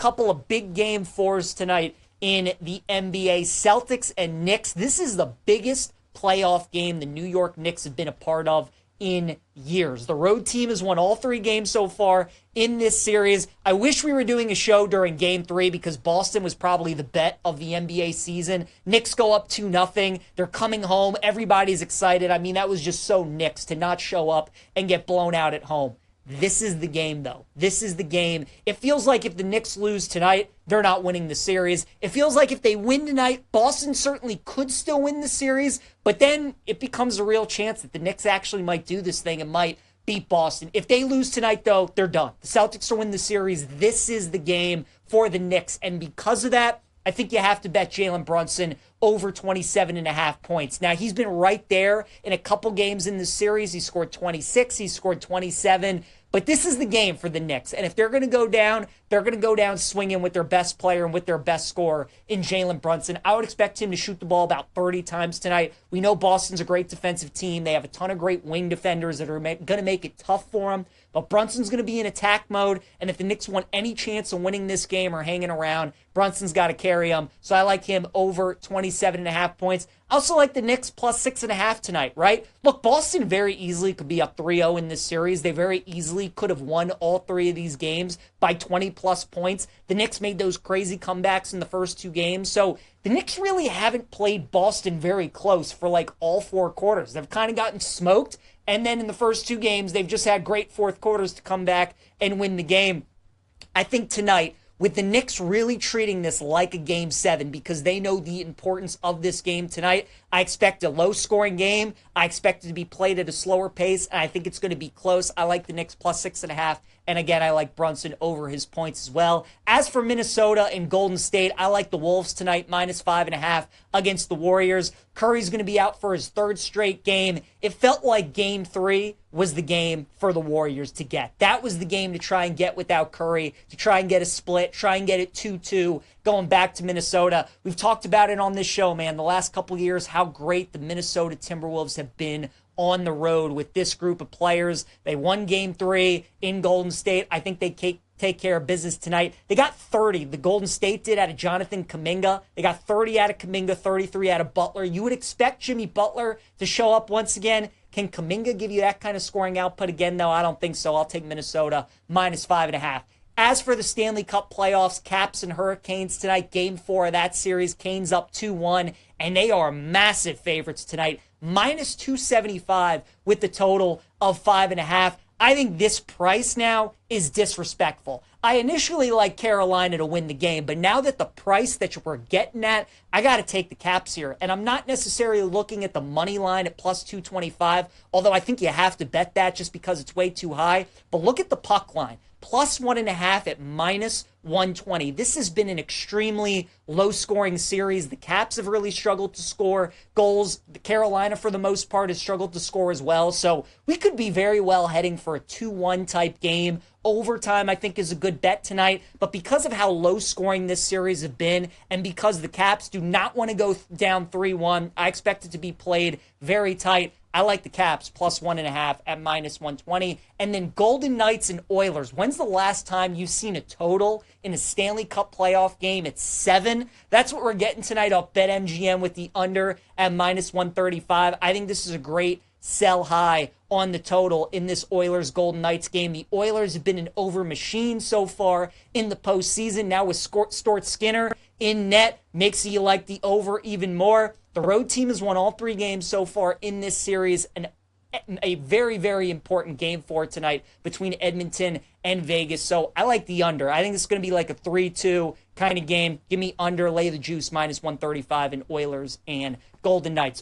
couple of big game fours tonight in the NBA. Celtics and Knicks. This is the biggest playoff game the New York Knicks have been a part of in years. The road team has won all 3 games so far in this series. I wish we were doing a show during game 3 because Boston was probably the bet of the NBA season. Knicks go up 2-0. They're coming home. Everybody's excited. I mean, that was just so Knicks to not show up and get blown out at home. This is the game, though. This is the game. It feels like if the Knicks lose tonight, they're not winning the series. It feels like if they win tonight, Boston certainly could still win the series, but then it becomes a real chance that the Knicks actually might do this thing and might beat Boston. If they lose tonight, though, they're done. The Celtics are winning the series. This is the game for the Knicks, and because of that, I think you have to bet Jalen Brunson over 27.5 points. Now, he's been right there in a couple games in this series. He scored 26. He scored 27. But this is the game for the Knicks. And if they're going to go down, they're going to go down swinging with their best player and with their best scorer in Jalen Brunson. I would expect him to shoot the ball about 30 times tonight. We know Boston's a great defensive team. They have a ton of great wing defenders that are going to make it tough for him. But Brunson's going to be in attack mode. And if the Knicks want any chance of winning this game or hanging around, Brunson's got to carry them. So I like him over 27.5 points. I also like the Knicks plus 6.5 tonight, right? Look, Boston very easily could be up 3-0 in this series. They very easily could have won all 3 of these games by 20-plus points. The Knicks made those crazy comebacks in the first 2 games. So the Knicks really haven't played Boston very close for like all 4 quarters. They've kind of gotten smoked. And then in the first 2 games, they've just had great fourth quarters to come back and win the game. I think tonight, with the Knicks really treating this like a Game 7 because they know the importance of this game tonight, I expect a low-scoring game. I expect it to be played at a slower pace, and I think it's going to be close. I like the Knicks plus 6.5, and again, I like Brunson over his points as well. As for Minnesota and Golden State, I like the Wolves tonight, minus 5.5 against the Warriors. Curry's going to be out for his 3rd straight game. It felt like Game 3 was the game for the Warriors to get. That was the game to try and get without Curry, to try and get a split, try and get it 2-2, going back to Minnesota. We've talked about it on this show, man, the last couple years, how great the Minnesota Timberwolves have been on the road with this group of players. They won Game 3 in Golden State. I think they take care of business tonight. They got 30. The Golden State did out of Jonathan Kuminga. They got 30 out of Kuminga, 33 out of Butler. You would expect Jimmy Butler to show up once again. Can Kuminga give you that kind of scoring output again, though? I don't think so. I'll take Minnesota minus 5.5. As for the Stanley Cup playoffs, Caps and Hurricanes tonight, Game 4 of that series. Canes up 2-1, and they are massive favorites tonight. Minus 275 with the total of 5.5. I think this price now is disrespectful. I initially liked Carolina to win the game, but now that the price that we're getting at, I got to take the Caps here. And I'm not necessarily looking at the money line at plus 225, although I think you have to bet that just because it's way too high. But look at the puck line. Plus 1.5 at minus 120. This has been an extremely low-scoring series. The Caps have really struggled to score goals. The Carolina, for the most part, has struggled to score as well. So we could be very well heading for a 2-1 type game. Overtime, I think, is a good bet tonight. But because of how low-scoring this series has been, and because the Caps do not want to go down 3-1, I expect it to be played very tight. I like the Caps plus 1.5 at minus 120. And then Golden Knights and Oilers. When's the last time you've seen a total in a Stanley Cup playoff game? It's 7. That's what we're getting tonight off BetMGM with the under at minus 135. I think this is a great sell high on the total in this Oilers-Golden Knights game. The Oilers have been an over machine so far in the postseason. Now with Stuart Skinner in net, makes you like the over even more. The road team has won all 3 games so far in this series, and a very, very important game for tonight between Edmonton and Vegas. So I like the under. I think it's going to be like a 3-2 kind of game. Give me under, lay the juice, minus 135 in Oilers and Golden Knights.